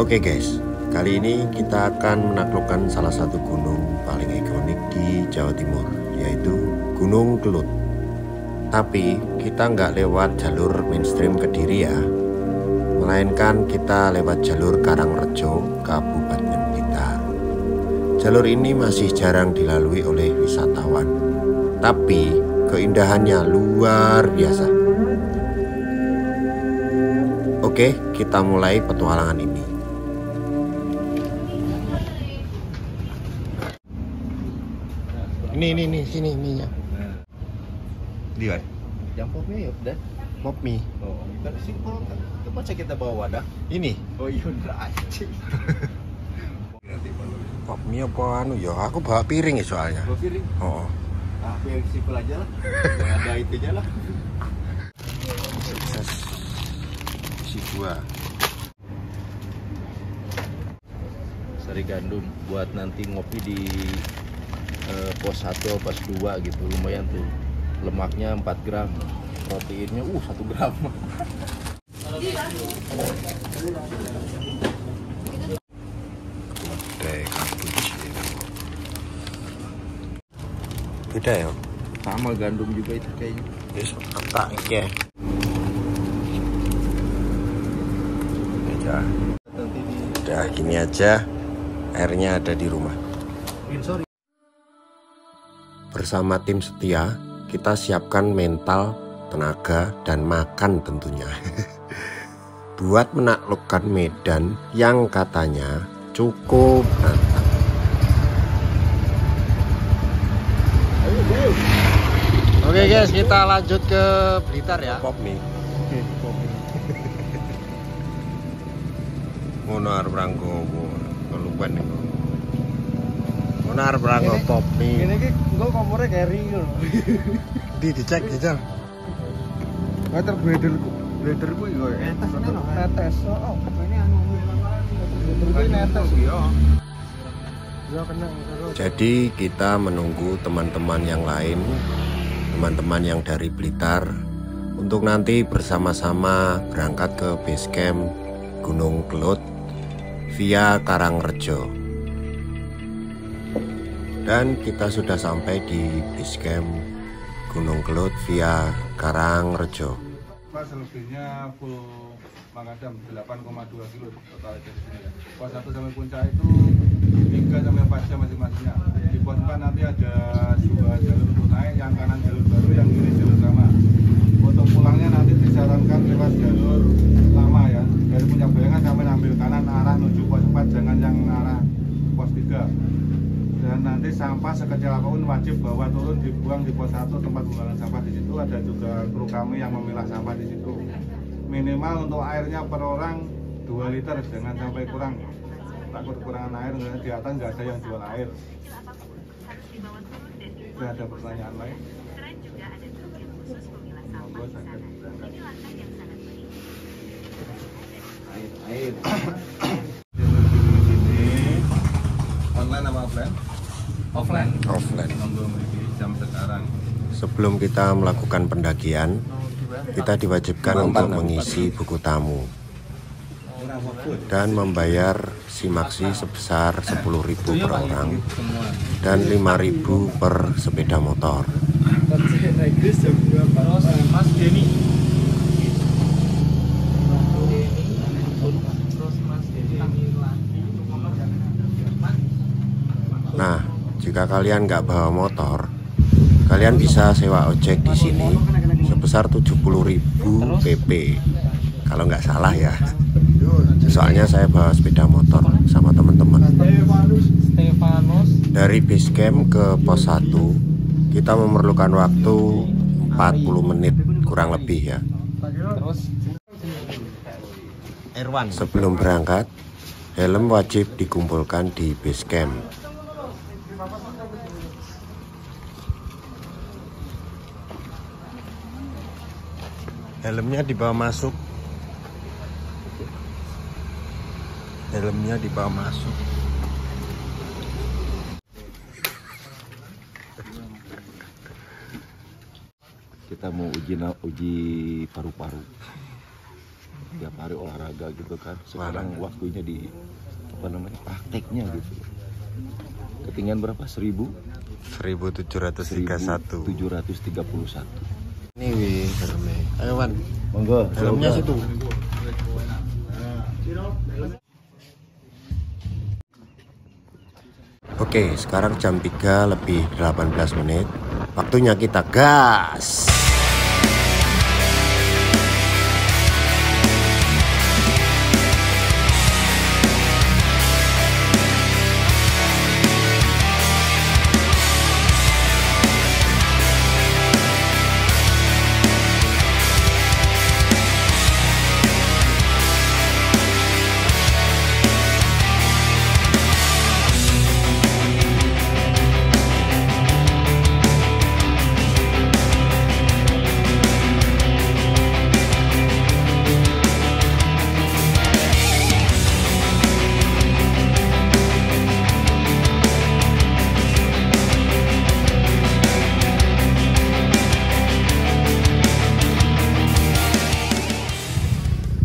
Oke guys, kali ini kita akan menaklukkan salah satu gunung paling ikonik di Jawa Timur, yaitu Gunung Kelud. Tapi kita nggak lewat jalur mainstream Kediri ya, melainkan kita lewat jalur Karangrejo, Kabupaten Blitar. Jalur ini masih jarang dilalui oleh wisatawan, tapi keindahannya luar biasa. Oke, kita mulai petualangan ini. Ini sini ininya. Di mana? Yang pop mie ya udah. Pop mie. Oh, kan simpel kan. Coba cek kita bawa wadah. Ini Oh iya udah anjing. pop mie apa anu ya? Aku bawa piring ya soalnya. Bawa piring. Oh. Ah, yang simpel aja lah. Yang ada itunya lah. Sukses si gua. Sari gandum buat nanti ngopi di pos 1 atau pos 2 gitu, lumayan tuh. Lemaknya 4 gram, proteinnya 1 gram. Kedai cappuccino. Beda ya? Sama gandum juga itu kayaknya. Yes, tak ya. Aja. Nanti di Udah gini aja. Airnya ada di rumah. sorry. Bersama tim setia, kita siapkan mental, tenaga, dan makan tentunya. Buat menaklukkan medan yang katanya cukup nantang. Oke guys, kita lanjut ke Blitar ya. Pop mie. Ngono arep ranggo keluwen niku. Ngono arep ranggo pop mie. Ini ki engko kompornya carry lho. Dicek jajal. Meter blader ku yo netes ini lho. Netes. Oh, ini anu. Blader netes yo. Yo kena. Jadi kita menunggu teman-teman yang lain, teman-teman yang dari Blitar, untuk nanti bersama-sama berangkat ke base camp Gunung Kelud via Karangrejo. Dan kita sudah sampai di base camp Gunung Kelud via Karangrejo. Selebihnya full makadam 8,2 kilo total dari sini ya. Pos 1 sampai puncak itu 3 sampai 4 jam masing-masingnya. Di pos 4 nanti ada 2 jalur untuk naik, yang kanan jalur baru, yang kiri jalur lama. Untuk pulangnya nanti disarankan lewat jalur lama ya. Dari Puncak Bayangan sampai ambil kanan arah menuju pos 4, jangan yang arah pos 3. Dan nanti sampah sekecil apapun wajib bawa turun dibuang di pos 1 tempat pembuangan sampah. Di situ ada juga kru kami yang memilah sampah di situ. Minimal untuk airnya per orang 2 liter, jangan sampai kurang. Takut kekurangan air, di atas nggak ada yang jual air. Tidak ada pertanyaan lain. Monggo sakit berangkat. Air. Online apa offline? Offline. Offline. Monggo mriki jam sekarang. Sebelum kita melakukan pendakian, kita diwajibkan untuk mengisi buku tamu dan membayar simaksi sebesar 10.000 per orang dan 5.000 per sepeda motor. Mas Denny. Nah, jika kalian nggak bawa motor, kalian bisa sewa ojek di sini sebesar 70.000 PP. Kalau nggak salah ya. Soalnya saya bawa sepeda motor sama teman-teman. Dari base camp ke pos 1, kita memerlukan waktu 40 menit kurang lebih ya. Sebelum berangkat, helm wajib dikumpulkan di base camp. Helmnya dibawa masuk. Helmnya dibawa masuk. Kita mau uji paru-paru. tiap hari olahraga gitu kan. Sekarang waktunya di prakteknya gitu. Ketinggian berapa? 1731. 1731. Ini wih, helmnya. Ayo Wan, Monggo, helmnya situ. Oke, sekarang jam 3:18. Waktunya kita gas.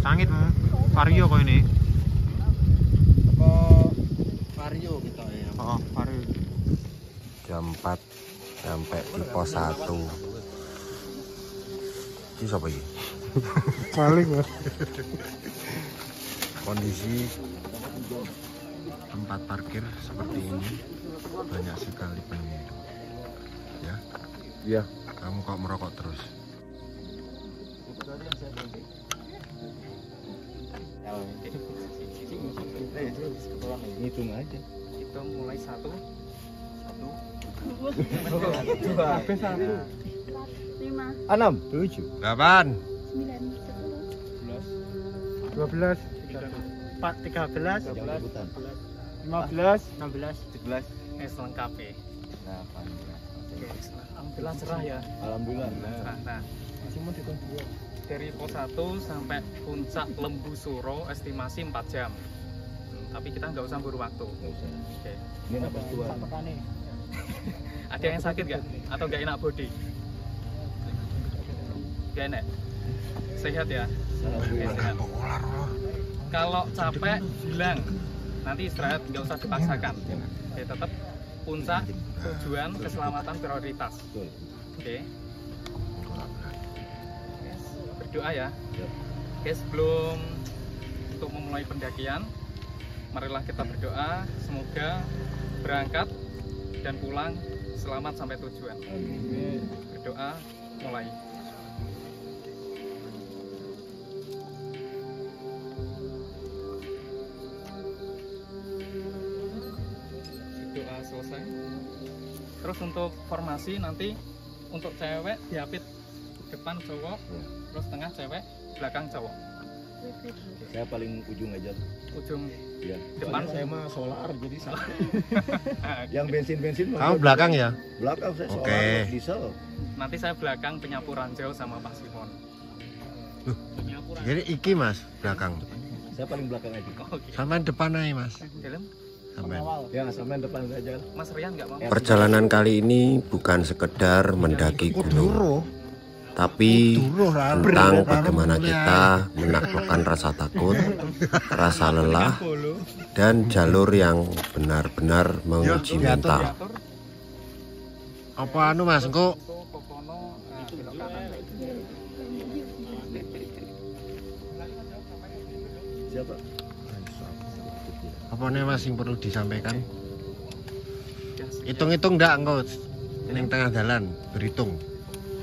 Langit vario kok ini. Apa vario kita ya? Oh, vario. Jam 4 sampai di pos 1. Ini siapa ini? Balik, Mas. Kondisi tempat parkir seperti ini banyak sekali pengunjung. Ya, Iya. kamu kok merokok terus? Hitung aja. Kita mulai 1 Habis 1. 5, 6, 7. 8. 9, 10, 12, 13, 15, 16, 17 selengkapnya. Oke, alhamdulillah cerah ya. Alhamdulillah. Nah, dari pos 1 sampai puncak Lembu Suro estimasi 4 jam. Tapi kita nggak usah buru waktu. Oke. Ini apa tuan? Ada yang sakit nggak? Atau nggak enak body? Nggak enak? Sehat ya? Oke, sehat. Kalau capek bilang, nanti istirahat, nggak usah dipaksakan. Oke, tetap puncak tujuan keselamatan prioritas. Betul. Oke. Berdoa ya. Oke, sebelum untuk memulai pendakian, marilah kita berdoa semoga berangkat dan pulang selamat sampai tujuan. Berdoa mulai. Doa selesai. Terus untuk formasi nanti untuk cewek diapit depan cowok, terus tengah cewek, belakang cowok. Saya paling ujung aja. Ujung Ya. depan Saya mah solar jadi salah. Yang bensin Kamu belakang ya? belakang saya Oke. solar diesel. nanti saya belakang penyapu ranjau sama Pak Simon. Penyapu ranjau. Jadi iki Mas, belakang. Saya paling belakang aja. Oke. Sampai depan aja Mas. Film? Sampai. Ya, sampai depan saja. Mas Rian nggak mau? Perjalanan kali ini bukan sekedar mendaki gunung, tapi tentang bagaimana kita menaklukkan rasa takut, rasa lelah, dan jalur yang benar-benar menguji mental. Diatur. Apa anu Mas, engko Untuk Kokono, belok kanan. Siapa? apa nih Mas yang perlu disampaikan? Gas. Hitung-hitung enggak engko ning tengah jalan, berhitung.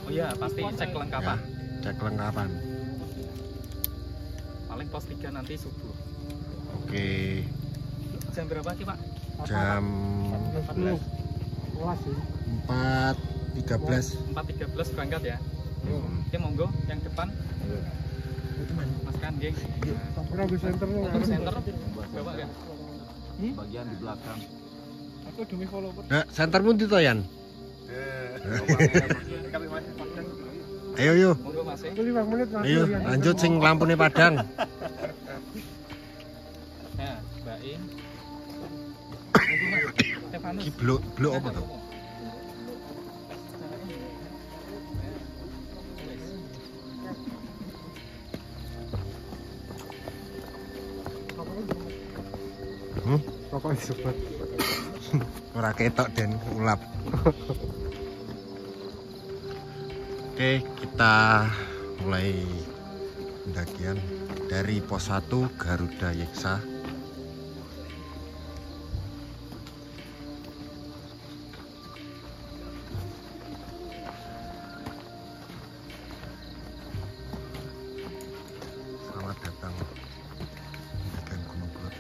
Oh iya, pasti cek kelengkapan. Ya, cek kelengkapan. Paling pos 3 nanti subuh. Oke, Jam berapa sih Pak? jam 14. 4.13. 4.13 berangkat ya. Oke, monggo yang depan. Mas kan, geng. Untuk center, bawa kan? Bagian di belakang. Aku demi follower. Nah, center pun itu Yan. Ayo yuk. Monggo Mas. Ayo lanjut sing lampune padang. Nah, Mbak In. Stefanus. Iki blok apa tuh? Oh, disebut. Ora ketok den ulap. Oke, kita mulai pendakian dari pos 1 Garuda Yeksa. Selamat datang pendakian Gunung Kelut.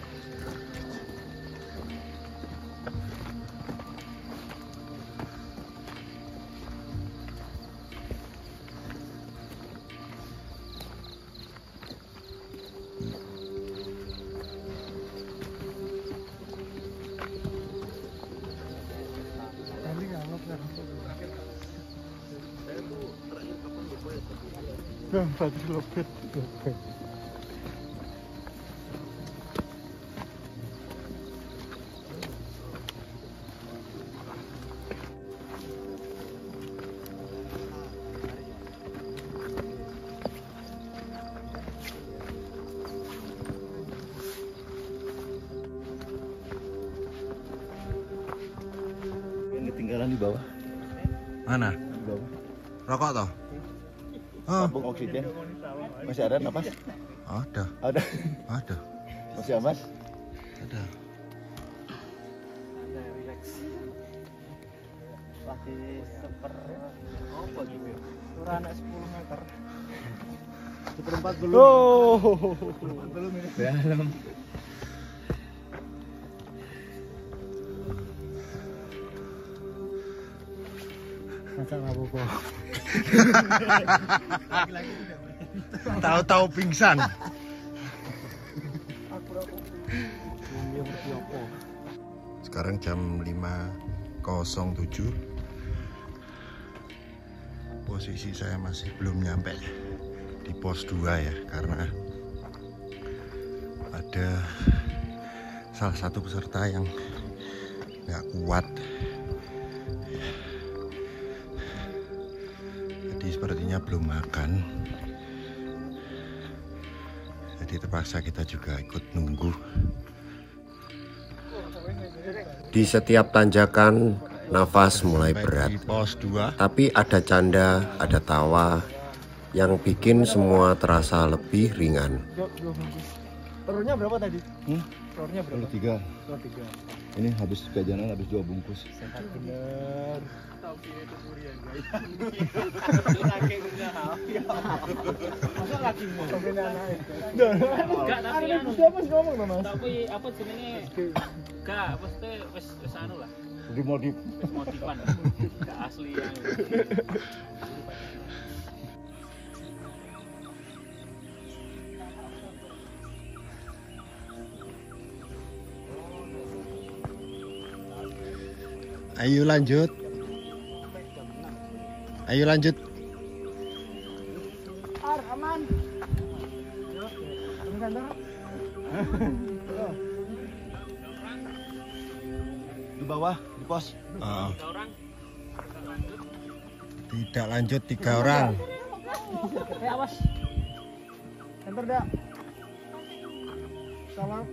Yang ketinggalan di bawah. Mana? Di bawah. Rokok toh? Oh, Tabung oksigen. Masih ada napas? ada. Ada. Ada. Masih aman? Ada. Lagi apa gitu? Kurang 10 meter. Seperempat belum. Oh. Belum ini. Dalam. Masa apa-apa. Tahu-tahu pingsan. Sekarang jam 5.07. Posisi saya masih belum nyampe di pos 2 ya, karena ada salah satu peserta yang nggak kuat. Jadi sepertinya belum makan. Jadi terpaksa kita juga ikut nunggu. Di setiap tanjakan nafas mulai berat. Pos 2. Tapi ada canda, ada tawa yang bikin semua terasa lebih ringan. Telurnya berapa tadi? Telurnya berapa? 3. Telur 3. Ini habis jajanan habis 2 bungkus. Sehat bener. Masa lagi mau sampai anak itu? Enggak, tapi anu. Siapa sih ngomong Mas? Tapi apa jenenge? Enggak, mesti wis anu lah. Dimodif. Wis modifan. Enggak asli yang. Ayo lanjut. Ayo lanjut. Aman. Di bawah, di pos. Tidak lanjut 3 orang. Awas. Enter dah. Salam.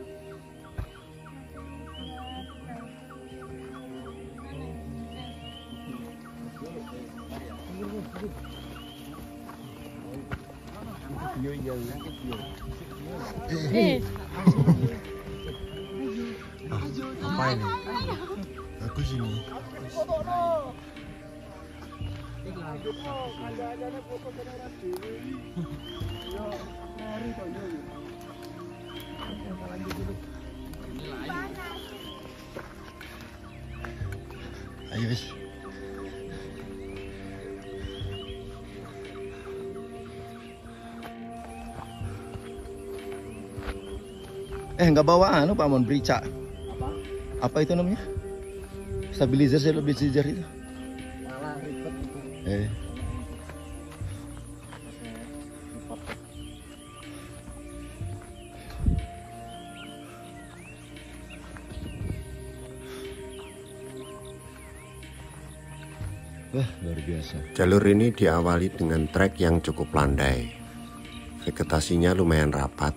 Apa ini? Bagus ini. Ayo wis. Nggak bawa anu Pak Mon Brica. Apa itu namanya? Stabilizer itu. Wah, luar biasa. Jalur ini diawali dengan trek yang cukup landai. Vegetasinya lumayan rapat.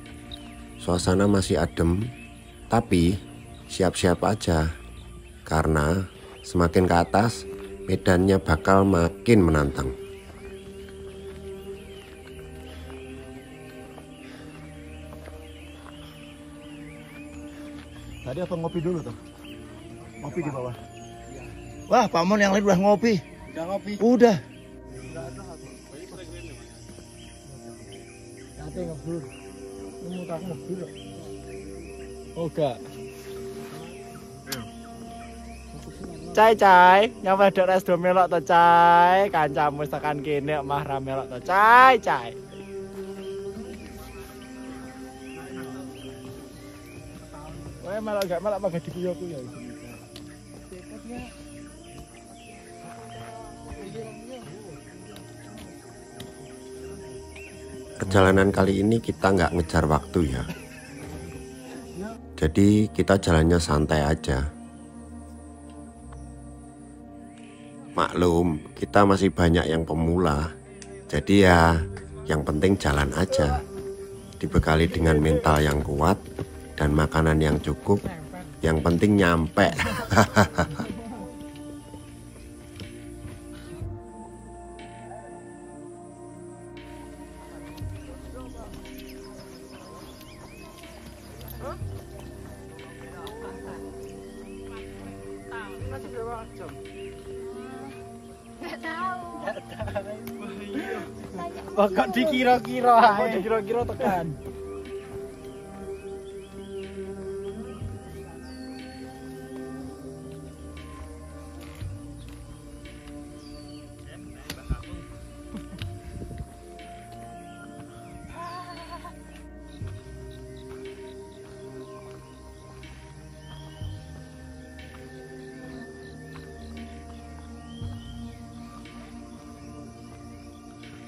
Suasana masih adem, tapi siap-siap aja. Karena semakin ke atas, medannya bakal makin menantang. Tadi apa ngopi dulu tuh? Ngopi di bawah. Wah, Pak Mon yang lain udah ngopi. Udah ngopi. Udah. Nanti ngebur. Nemu tak ngebur. Oh gak. Cai, nyapa dek resto melok to cai, kancamu tekan kene mah ra melok to cai. Wae melok gak melok mah dikuyo-kuyo. Perjalanan kali ini kita nggak ngejar waktu ya. Jadi kita jalannya santai aja. Maklum, kita masih banyak yang pemula. Jadi ya, yang penting jalan aja. Dibekali dengan mental yang kuat dan makanan yang cukup. Yang penting nyampe. Kok dikira-kira ae. Dikira-kira tekan.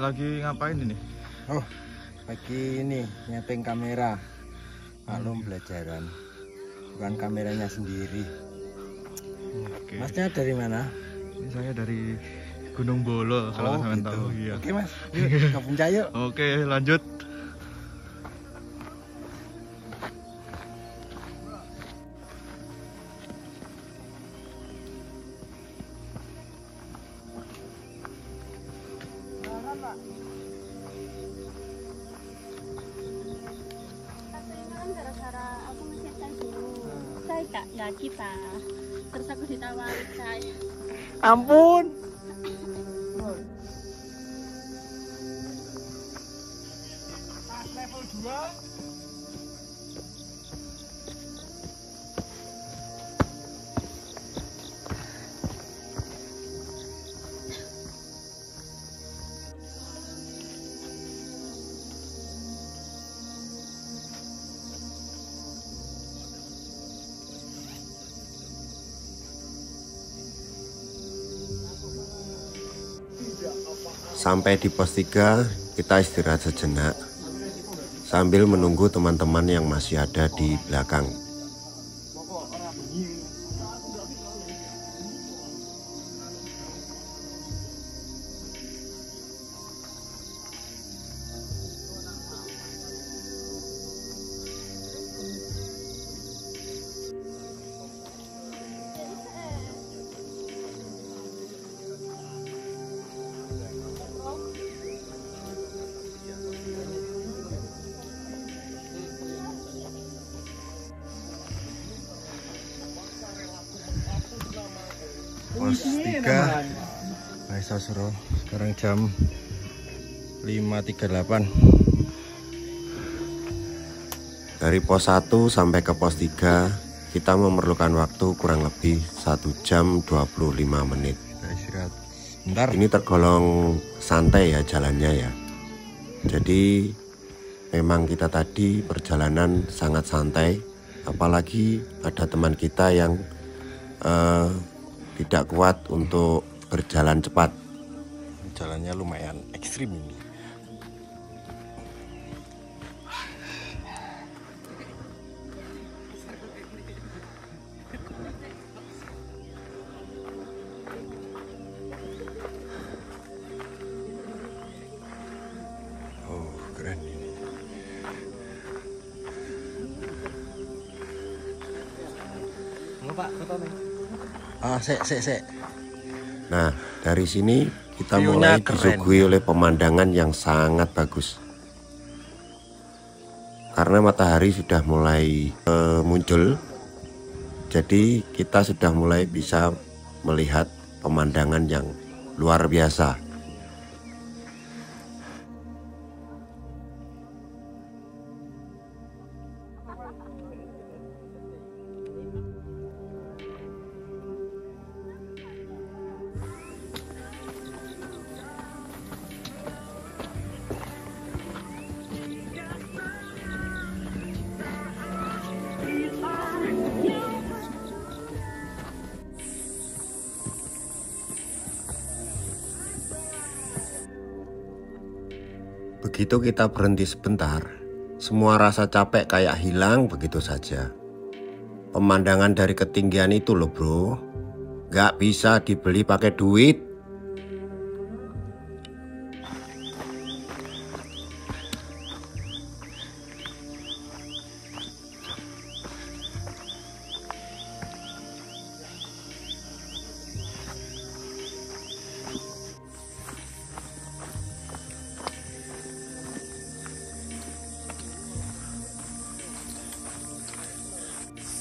Lagi ngapain ini? Oh, lagi ini nyeting kamera. Maklum belajaran, bukan kameranya sendiri. Oke. Masnya dari mana? Ini saya dari Gunung Bolo kalau sampean tahu. Iya. Oke mas, yuk ke puncak yuk. Oke, lanjut. Gara-gara aku ngecek dulu, saya tak gaji pak. Terus aku ditawarin saya. Ampun. Level 2. Sampai di pos 3, kita istirahat sejenak sambil menunggu teman-teman yang masih ada di belakang. Pos 3 Maisa Suro. Sekarang jam 5.38. Dari pos 1 sampai ke pos 3, kita memerlukan waktu kurang lebih 1 jam 25 menit. Kita istirahat bentar. Ini tergolong santai ya jalannya ya. Jadi memang kita tadi perjalanan sangat santai. Apalagi ada teman kita yang tidak kuat untuk berjalan cepat. Jalannya lumayan ekstrim ini. Oh, keren ini. Sek. Nah, dari sini kita View-nya mulai keren. disuguhi oleh pemandangan yang sangat bagus. Karena matahari sudah mulai muncul, jadi kita sudah mulai bisa melihat pemandangan yang luar biasa. Begitu kita berhenti sebentar, semua rasa capek kayak hilang begitu saja. Pemandangan dari ketinggian itu loh bro, gak bisa dibeli pakai duit.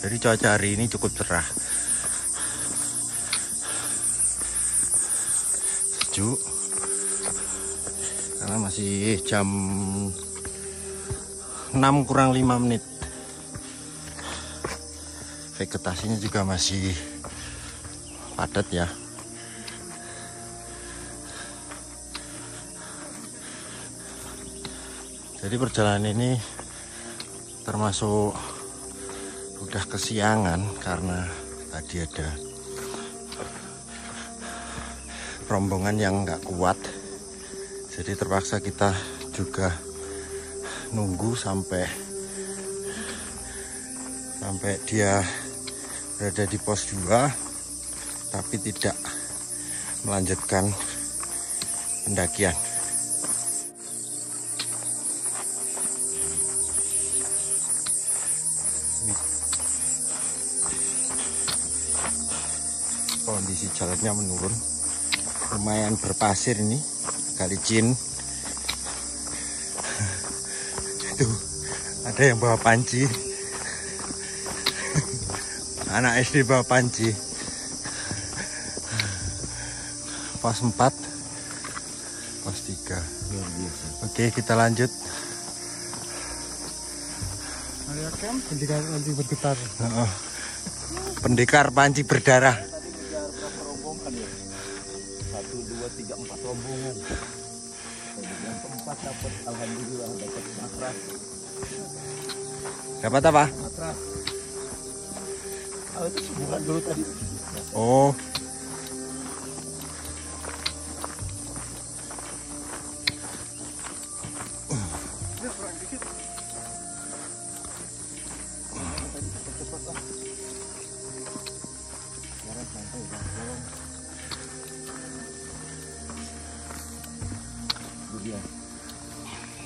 Jadi cuaca hari ini cukup cerah, sejuk, karena masih jam 6 kurang 5 menit. Vegetasinya juga masih padat ya. Jadi perjalanan ini termasuk udah kesiangan karena tadi ada rombongan yang nggak kuat, jadi terpaksa kita juga nunggu sampai dia berada di pos 2 tapi tidak melanjutkan pendakian. Kondisi jalannya menurun, lumayan berpasir ini, kali licin. Itu ada yang bawa panci, anak SD bawa panci. Pos 4, pos 3. Oke, kita lanjut. Area camp pendekar panci bergetar. Pendekar panci berdarah. 1, 2, 3, 4 rombongan. Yang keempat dapat, alhamdulillah dapat matras. Dapat apa? Matras. Oh, itu sebulan dulu tadi. Oh.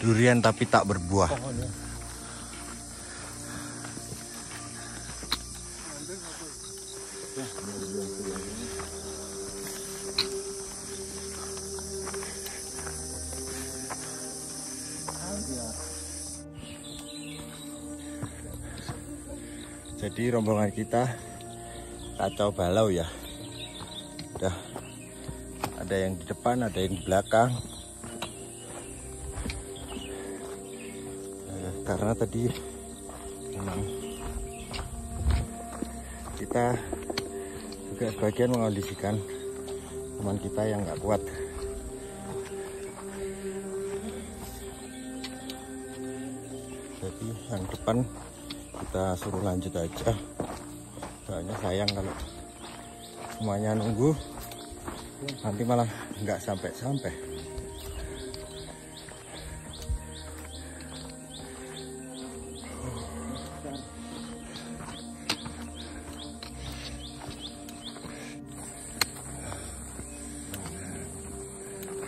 Durian tapi tak berbuah. Jadi rombongan kita kacau balau ya. Udah ada yang di depan, ada yang di belakang. Karena tadi memang kita juga sebagian mengondisikan teman kita yang nggak kuat. Jadi yang depan kita suruh lanjut aja, soalnya sayang kalau semuanya nunggu nanti malah nggak sampai-sampai.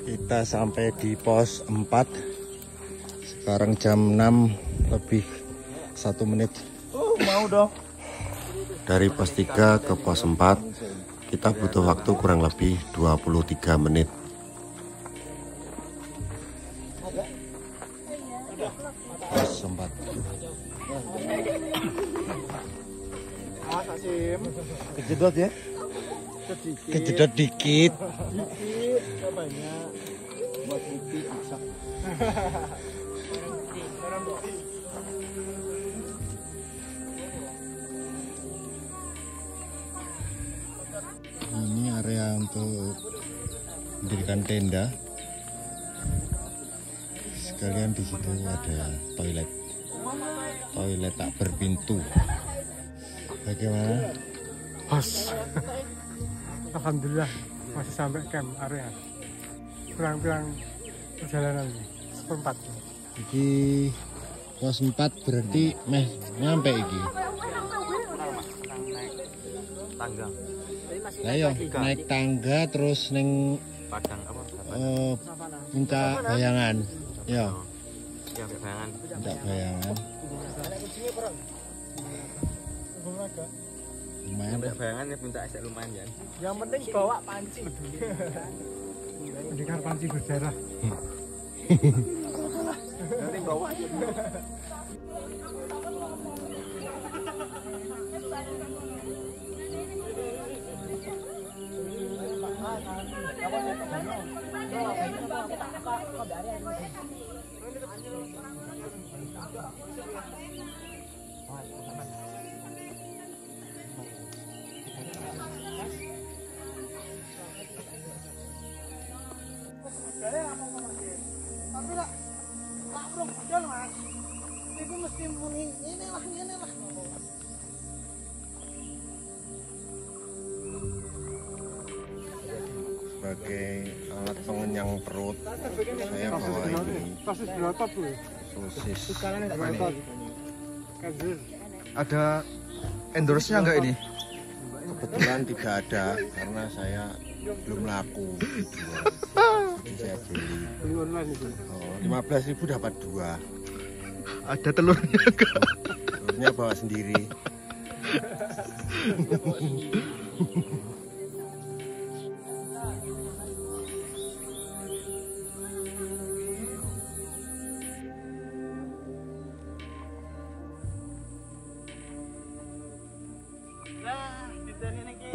Kita sampai di pos 4. Sekarang jam 6 lebih 1 menit. Mau dong. Dari pos 3 ke pos 4 kita butuh waktu kurang lebih 23 menit. Pos 4. Kejedot ya? Kejedot dikit. Buat bukti bisa. Ini area untuk mendirikan tenda. Sekalian di situ ada toilet. Toilet tak berpintu. Bagaimana? Bos. Alhamdulillah masih sampai camp area. Pulang-pulang perjalanan seperempat. Iki pos 4 berarti nyampe iki. Tangga. Ayo naik tangga terus neng Padang apa? puncak Bayangan. Ya, Ya, Bayangan. puncak Bayangan. Lumayan. Bayangan ya puncak esek lumayan ya. Yang penting bawa panci. Mendingan panci berdarah. Nanti bawa aja. Tapi lah, belum modal mas. Itu mesti muni ini lah. Sebagai alat pengenyang perut, saya bawa ini Sosis berotot tuh. sosis. Ada endorse-nya enggak ini? Kebetulan tidak ada karena saya belum laku. Jadi saya beli. Beli online itu. Oh, 15.000 dapat 2. Ada telurnya enggak? Telurnya bawa sendiri.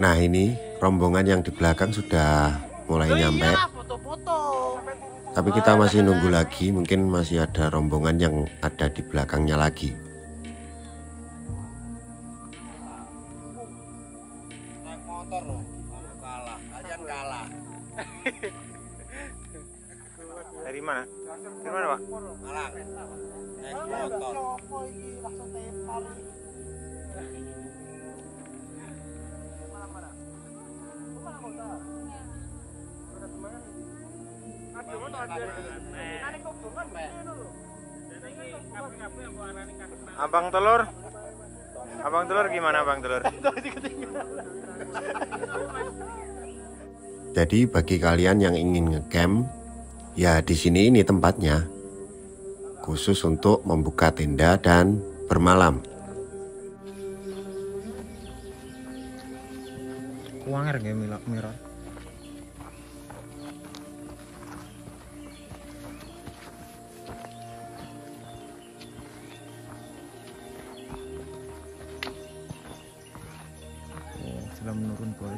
Nah, ini rombongan yang di belakang sudah mulai nyampe. Tapi kita masih nunggu lagi, mungkin masih ada rombongan yang ada di belakangnya lagi. Naik motor loh, kalah, kalian kalah. Dari mana? Dari mana pak? Malang. Naik motor. Abang telur gimana abang telur? Jadi bagi kalian yang ingin ngecamp, ya di sini ini tempatnya. Khusus untuk membuka tenda dan bermalam. Kuanger nggak mirror. Sudah menurun boy.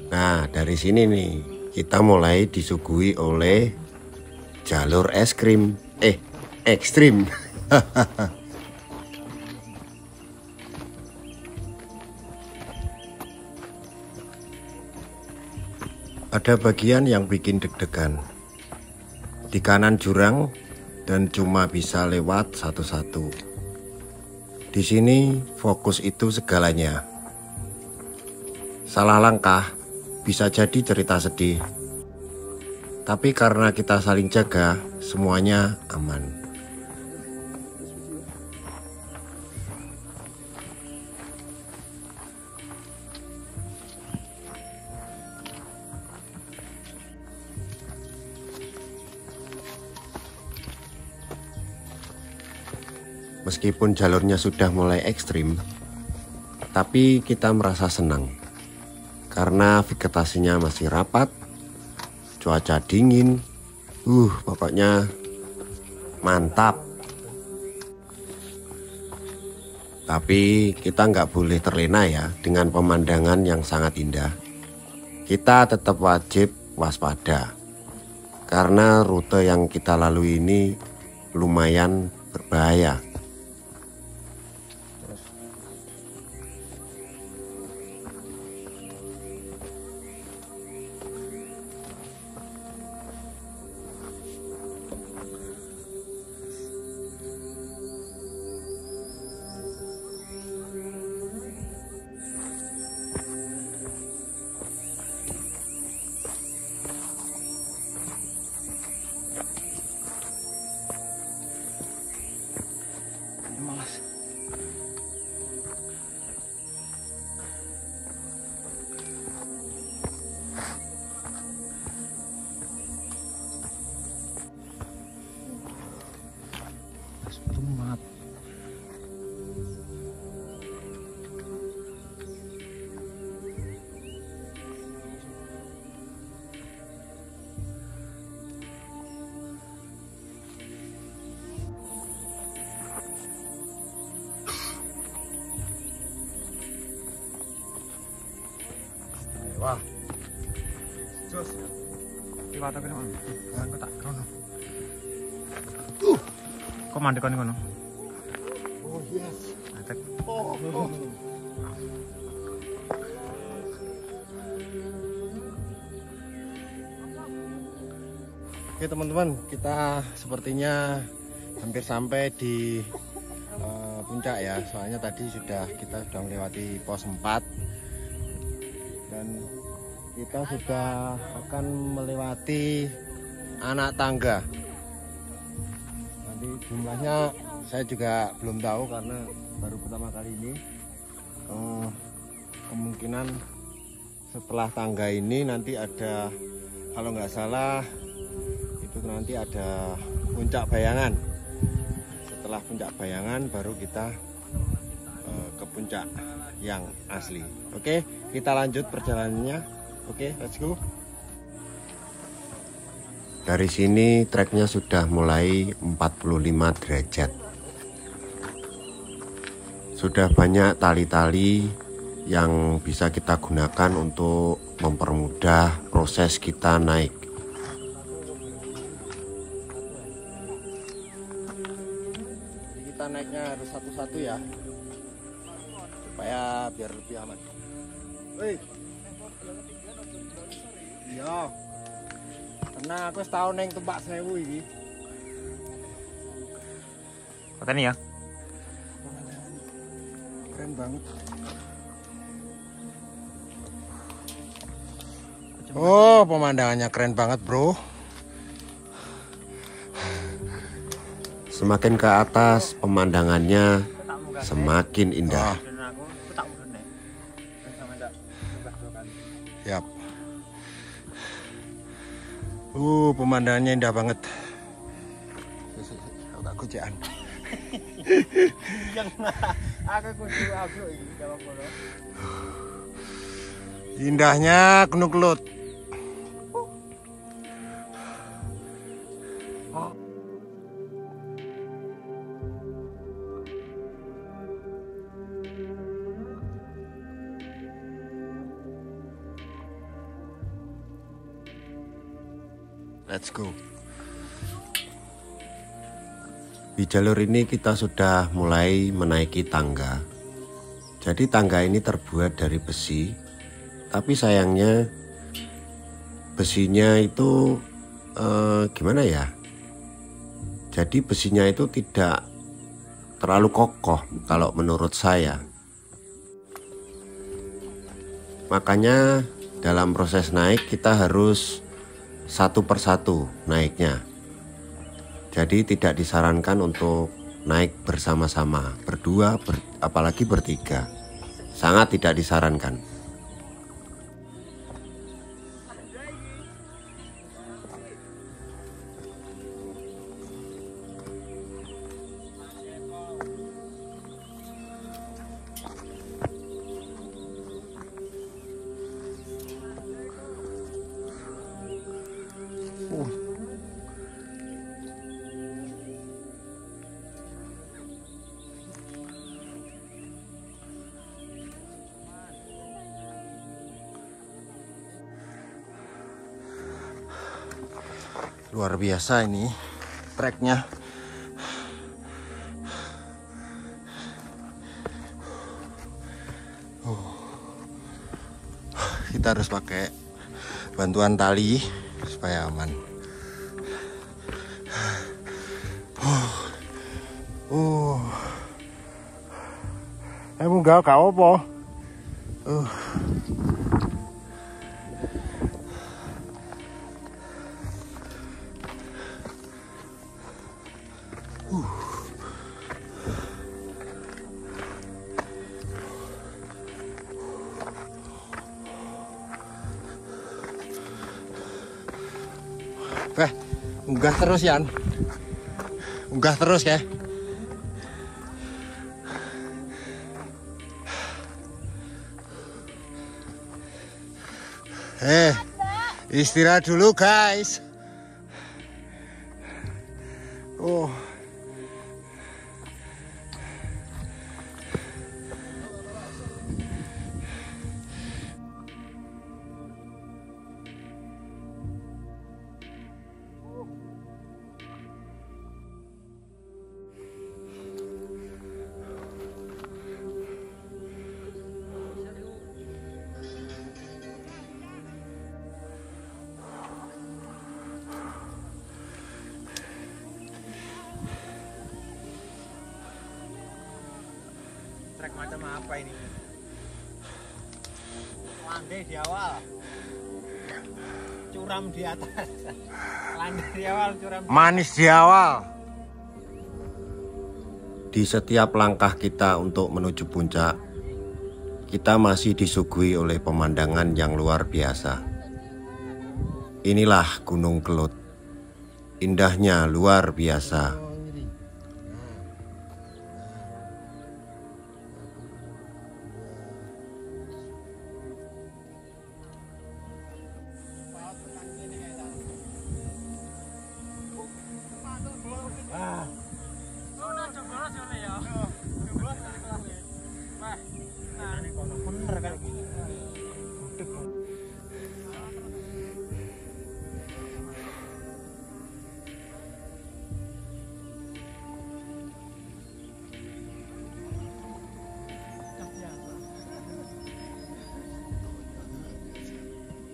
Nah, dari sini nih kita mulai disuguhi oleh jalur es krim. Ekstrim. Ada bagian yang bikin deg-degan. Di kanan jurang dan cuma bisa lewat satu-satu. Di sini fokus itu segalanya. Salah langkah bisa jadi cerita sedih. Tapi karena kita saling jaga, semuanya aman. Meskipun jalurnya sudah mulai ekstrim, tapi kita merasa senang karena vegetasinya masih rapat, cuaca dingin, pokoknya mantap. Tapi kita nggak boleh terlena ya dengan pemandangan yang sangat indah. Kita tetap wajib waspada karena rute yang kita lalui ini lumayan berbahaya. Wah. Jos. Iwata kene ono. Aku tak krono. Kok mandek kon ngono? Oh, yes. Mandek. Oh. Oke teman-teman, kita sepertinya hampir sampai di puncak ya. Soalnya tadi kita sudah melewati pos 4 dan kita sudah akan melewati anak tangga. Nanti jumlahnya saya juga belum tahu karena baru pertama kali ini. Kemungkinan setelah tangga ini nanti ada, kalau nggak salah itu nanti ada puncak bayangan. Setelah puncak bayangan baru kita ke puncak yang asli. Oke, kita lanjut perjalanannya. Oke, let's go. Dari sini treknya sudah mulai 45 derajat. Sudah banyak tali-tali yang bisa kita gunakan untuk mempermudah proses kita naik. Jadi kita naiknya harus satu-satu ya, supaya biar lebih aman. Woi. Iya. Karena aku setahun neng Tumpak Sewu iki. Katanya ya. Keren banget. Oh, pemandangannya keren banget, bro. Semakin ke atas pemandangannya semakin indah. Siap. Pemandangannya indah banget. Aku tak gocekan. Indahnya Gunung Kelut. Let's go. Di jalur ini kita sudah mulai menaiki tangga. Jadi tangga ini terbuat dari besi, tapi sayangnya besinya itu gimana ya? Jadi besinya itu tidak terlalu kokoh kalau menurut saya. Makanya dalam proses naik kita harus satu persatu naiknya. Jadi tidak disarankan untuk naik bersama-sama, berdua, apalagi bertiga. Sangat tidak disarankan. Luar biasa ini treknya. Kita harus pakai bantuan tali supaya aman. Munggah gak apa. Munggah terus Yan. Munggah terus ya. Istirahat dulu guys. Trek macam apa ini? Landai di awal, curam di atas. Landai di awal, curam. Manis di awal. Di setiap langkah kita untuk menuju puncak, kita masih disuguhi oleh pemandangan yang luar biasa. Inilah Gunung Kelut. Indahnya luar biasa.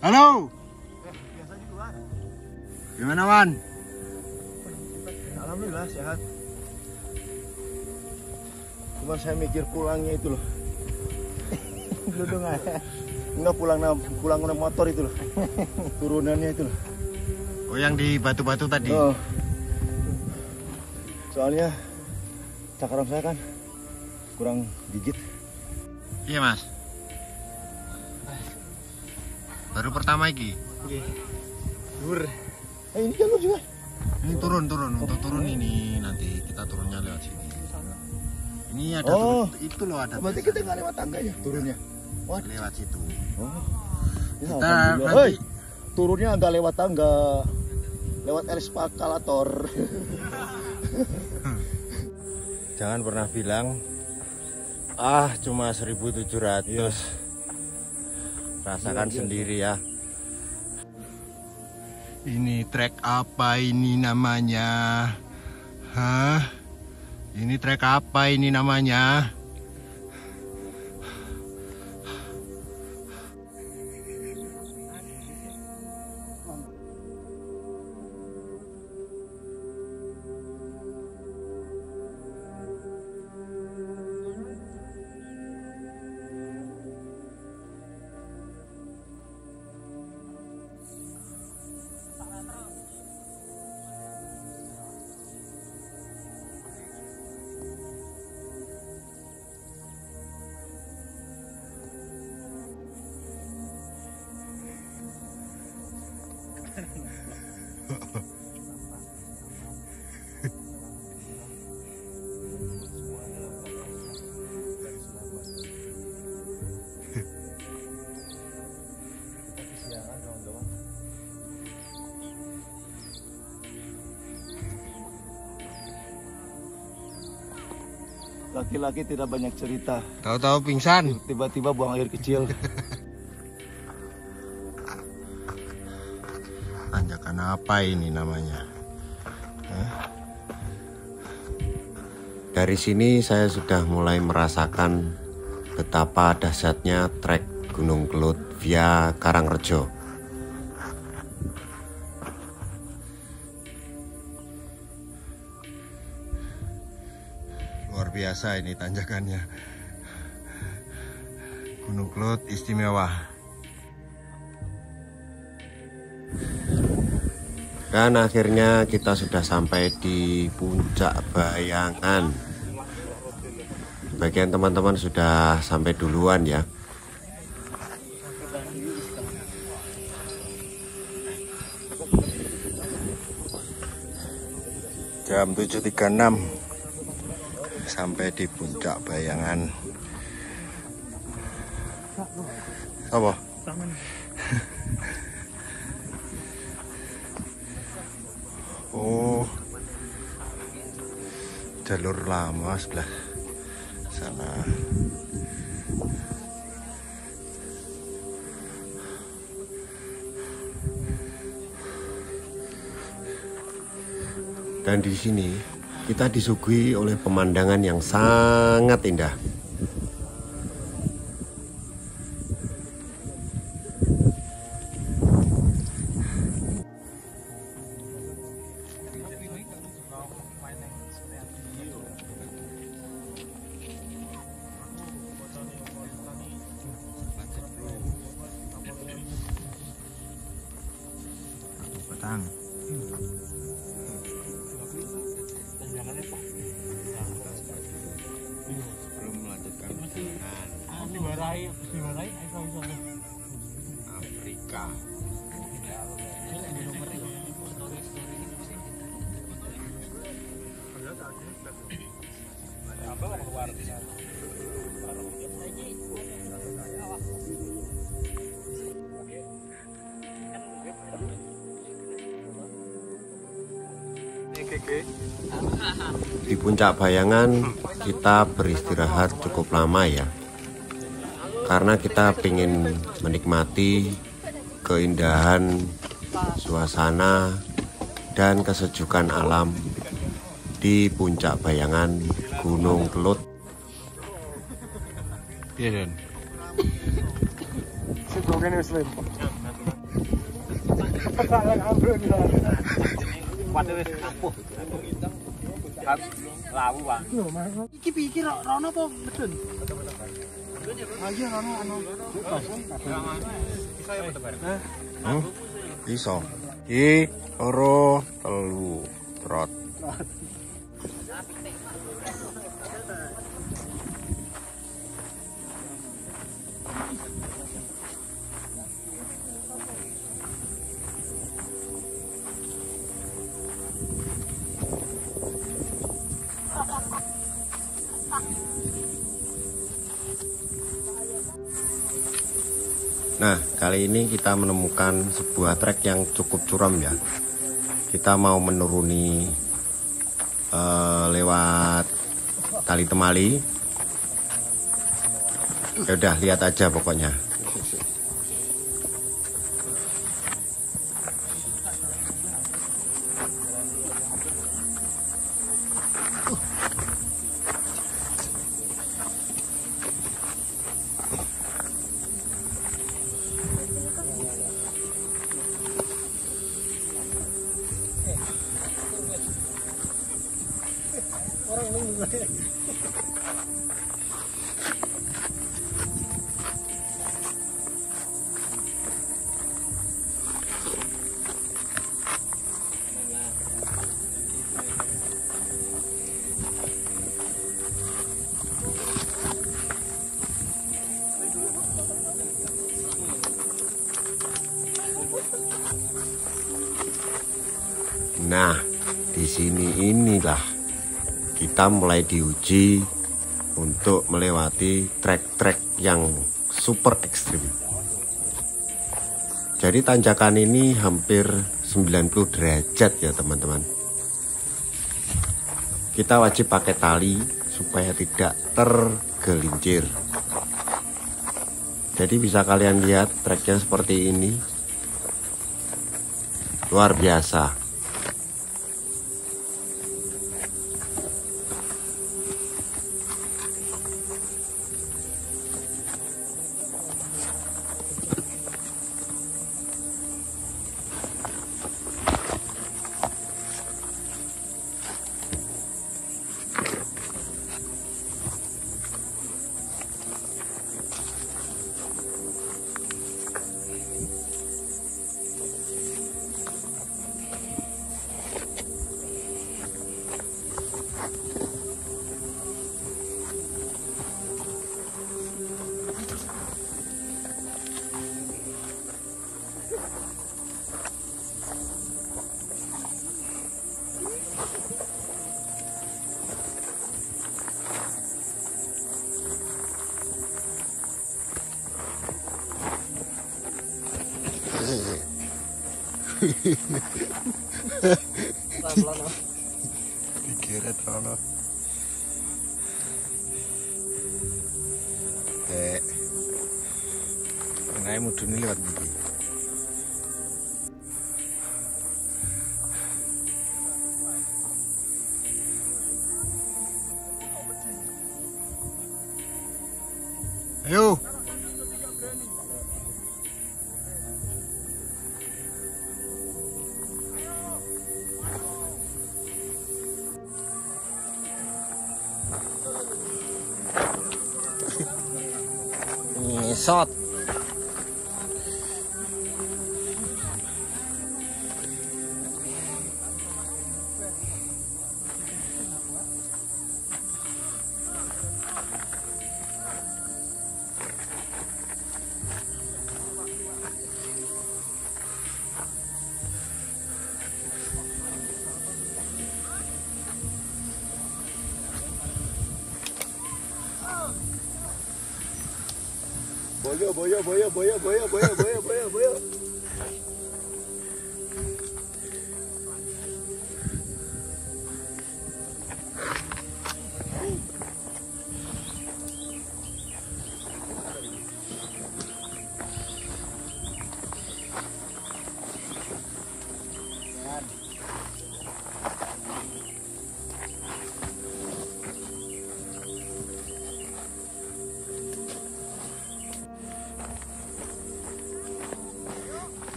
Halo. Gimana Wan? Alhamdulillah sehat. Cuman saya mikir pulangnya itu loh. Geludung aja. Enggak pulang naik motor itu loh. Turunannya itu loh. Oh yang di batu-batu tadi? Oh. Soalnya cakram saya kan kurang gigit. Iya Mas. Baru pertama iki. Dur. Ini jalur juga. Ini turun. Untuk turun ini nanti kita turunnya lewat sini. Ini ada itu loh ada. Berarti kita nggak lewat tangga ya turunnya? Wah, lewat situ. Oh. Ya, Kita nanti turunnya nggak lewat tangga, lewat eskalator. Jangan pernah bilang cuma 1.700. Iya. Rasakan sendiri ya. Ini trek apa ini namanya? Hah? Ini trek apa ini namanya? Laki-laki tidak banyak cerita. Tahu-tahu pingsan. Tiba-tiba buang air kecil. Tanjakan Apa ini namanya? Dari sini saya sudah mulai merasakan betapa dahsyatnya trek Gunung Kelut via Karangrejo. Luar biasa ini tanjakannya. Gunung Kelut istimewa. Dan akhirnya kita sudah sampai di Puncak Bayangan. Bagian teman-teman sudah sampai duluan ya. Jam 7.36 sampai di Puncak Bayangan. Apa? Oh, jalur lama sebelah sana. Dan di sini kita disuguhi oleh pemandangan yang sangat indah. Petang. Belum melanjutkan perjalanan. Afrika. Di Puncak Bayangan kita beristirahat cukup lama ya, karena kita ingin menikmati keindahan suasana dan kesejukan alam di Puncak Bayangan Gunung Kelut. Iya, Den. Iki pikir rono apa medun? Ayo rono anu. Iso. Iki loro telu trot. Nah, kali ini kita menemukan sebuah trek yang cukup curam ya. Kita mau menuruni lewat Tali Temali. Ya udah, lihat aja pokoknya. Nah, di sini inilah kita mulai diuji untuk melewati trek-trek yang super ekstrim. Jadi tanjakan ini hampir 90 derajat ya teman-teman. Kita wajib pakai tali supaya tidak tergelincir. Jadi bisa kalian lihat treknya seperti ini. luar biasa. Digeret rono. Enake mudune liwat iki. Ayo. Ngesot. Boyo.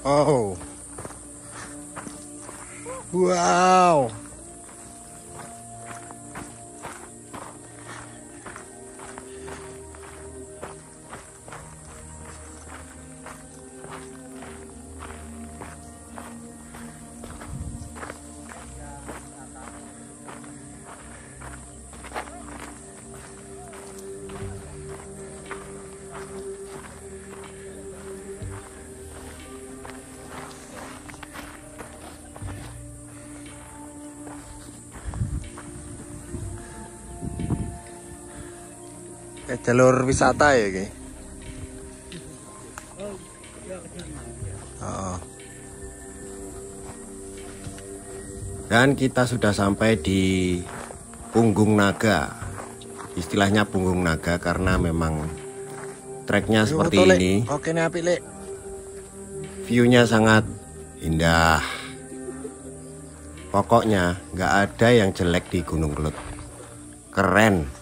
Oh. Wow. Jalur wisata ya ini. Oh. Dan kita sudah sampai di Punggung Naga. Istilahnya Punggung Naga karena memang treknya seperti ini. Oke nih apik, Lek. View-nya sangat indah. Pokoknya nggak ada yang jelek di Gunung Kelut. Keren.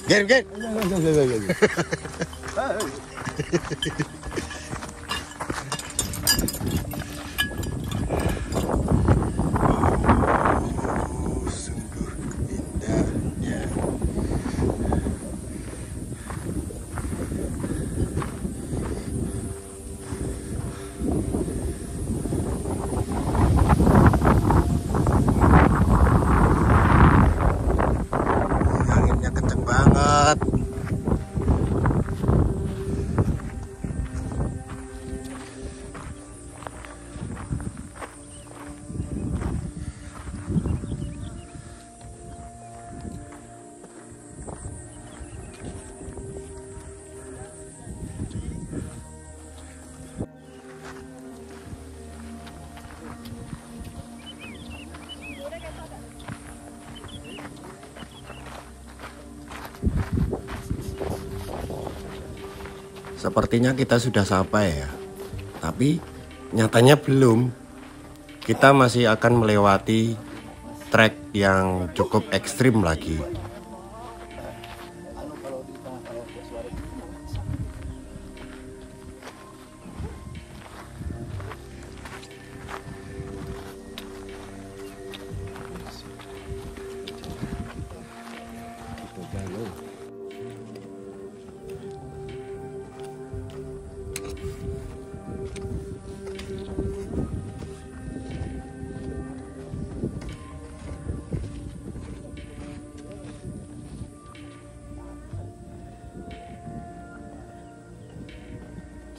Gen. Sungguh indahnya. Anginnya kenceng banget. Sepertinya kita sudah sampai ya. Tapi nyatanya belum. Kita masih akan melewati trek yang cukup ekstrim lagi.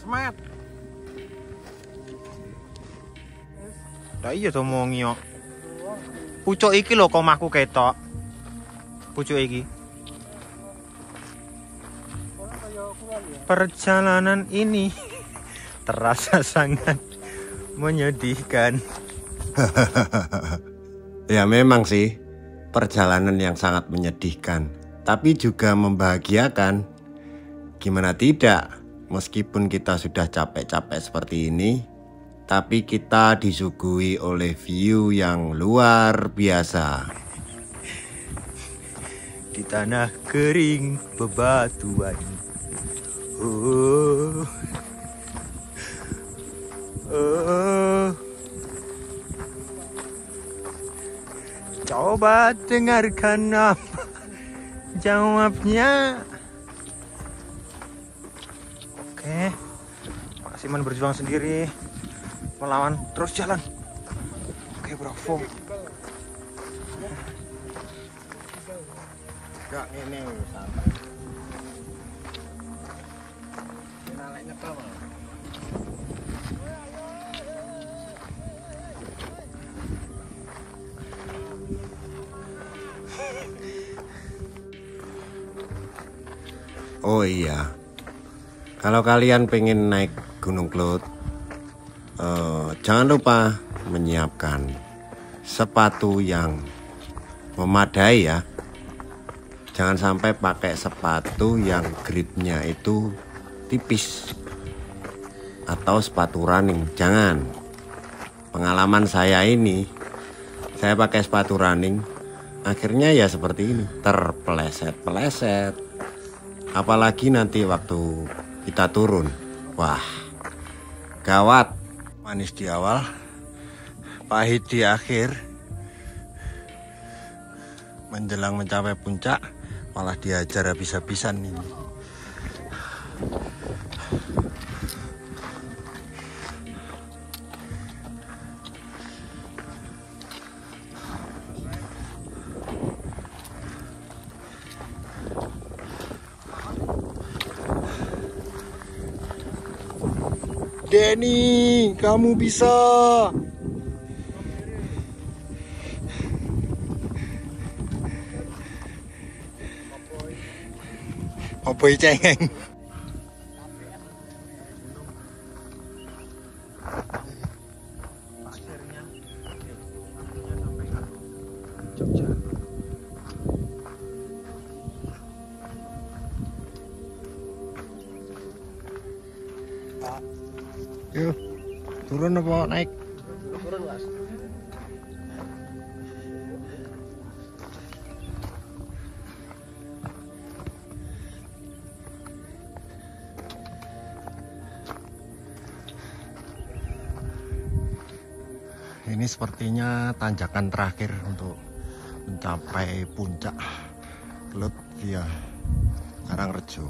Semangat. Lah iya to mongi kok. Pucuk iki lho kok omahku ketok. Pucuk iki. Perjalanan ini terasa sangat menyedihkan. Ya memang sih, perjalanan yang sangat menyedihkan, tapi juga membahagiakan. Gimana tidak? Meskipun kita sudah capek-capek seperti ini, tapi kita disuguhi oleh view yang luar biasa. Di tanah kering bebatuan. Oh. Oh. Coba dengarkan apa jawabnya. Oke, Pak Siman berjuang sendiri melawan terus jalan. Oke, bravo. Gak ini santai. Oh iya, kalau kalian pengen naik Gunung Kelut, jangan lupa menyiapkan sepatu yang memadai ya. Jangan sampai pakai sepatu yang gripnya itu tipis atau sepatu running. Jangan. Pengalaman saya ini, saya pakai sepatu running, akhirnya ya seperti ini, terpeleset-peleset. Apalagi nanti waktu kita turun, wah, gawat. Manis di awal, pahit di akhir. Menjelang mencapai puncak, malah diajar habis-habisan nih. Denny, kamu bisa. Apa cengeng? Yuk, turun apa naik? Turun, Mas. Ini sepertinya tanjakan terakhir untuk mencapai puncak Kelut via Karangrejo.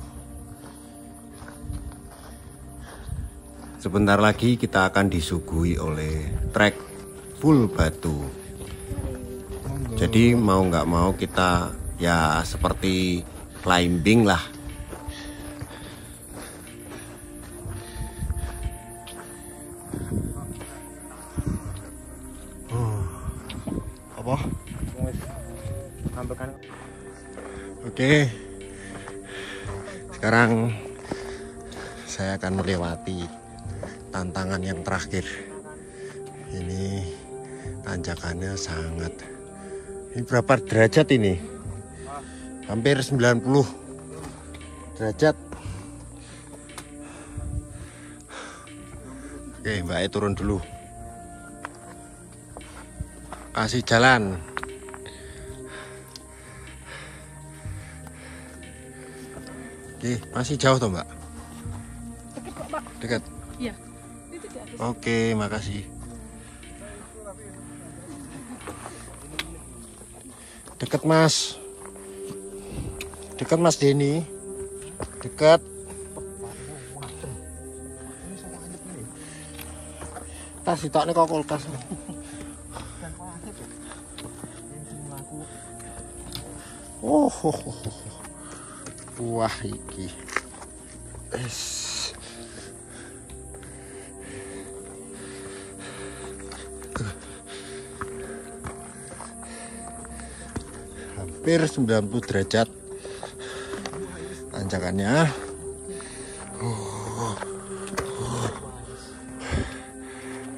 Sebentar lagi kita akan disuguhi oleh trek full batu. Jadi mau nggak mau kita ya seperti climbing lah. Apa? Oke. Sekarang saya akan melewati tantangan yang terakhir. Ini tanjakannya sangat. Ini berapa derajat ini? Hampir 90 derajat. Oke, Mbak E turun dulu. Kasih jalan. Oke, masih jauh toh, Mbak? Dekat kok, Pak. Dekat. Iya. Itu di atas. Oke, makasih. Dekat, Mas. Dekat, Mas Denny. Dekat. Tas ditokne kok kulkas. Oh, wah iki. Hampir 90 derajat tanjakannya.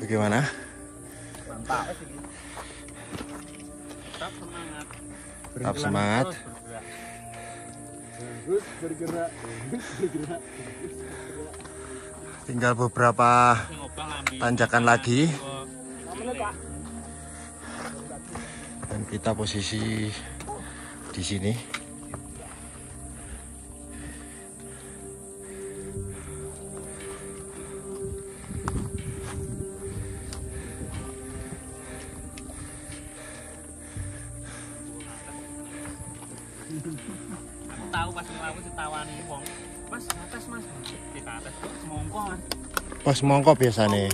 Bagaimana? Mantap. Tetap semangat. Tetap semangat. Terus bergerak. Tinggal beberapa tanjakan lagi. Dan kita posisi di sini. Aku tahu pas aku ditawani wong. Mas, atas Mas. Kita atas semongko Mas. Pas mongko biasanya.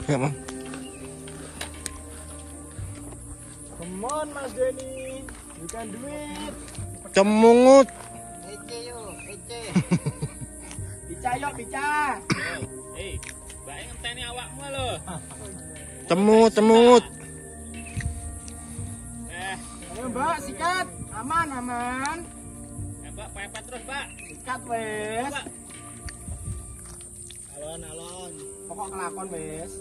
Ya, Mam. Come on Mas Denny, bukan duit. Cemungut. Ece yuk, ece. Bica yuk, bica. Mbak ngenteni awakmu lho. Cemungut. Ayo Mbak, sikat. Aman, aman. Mbak pepet terus, Mbak. Sikat wes. Alon. Pokok kelakon wes.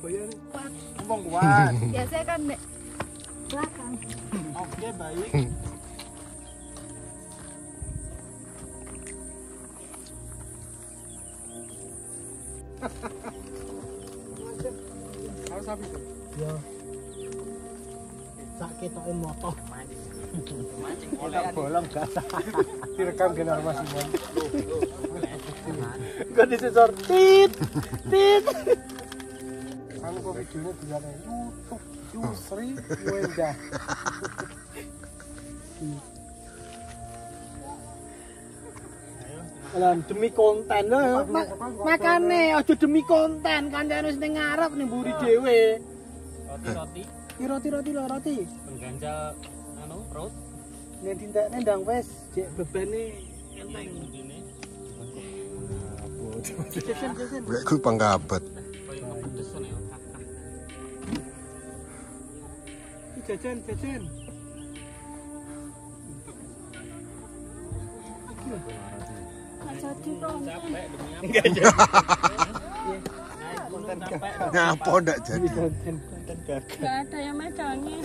Bayar kuat. Ngomong kuat. Biasanya kan di belakang. Oke, baik. Harus habis tuh. Ya. Sakit toke motor. Mancing Kita bolong gas. Direkam genar Mas Imon. Enggak disensor. Tit. Aku kok videonya digane YouTube Yusri Wendah. Lan demi konten lho. Makane aja demi konten, kancane wis ning ngarep ning mburi dhewe. Roti-roti. Roti lho roti. Pengganjal perut. Nek dintekne ndang wis jek bebane enteng Ini. Jajan. Gue panggabat. Koyo ngepedes ngene ya. Jajan. Nggak jadi dong. Capek demi apa? Enggak jadi. Konten capek. Ngapo ndak jadi? Konten gagal. Nggak ada yang megangin.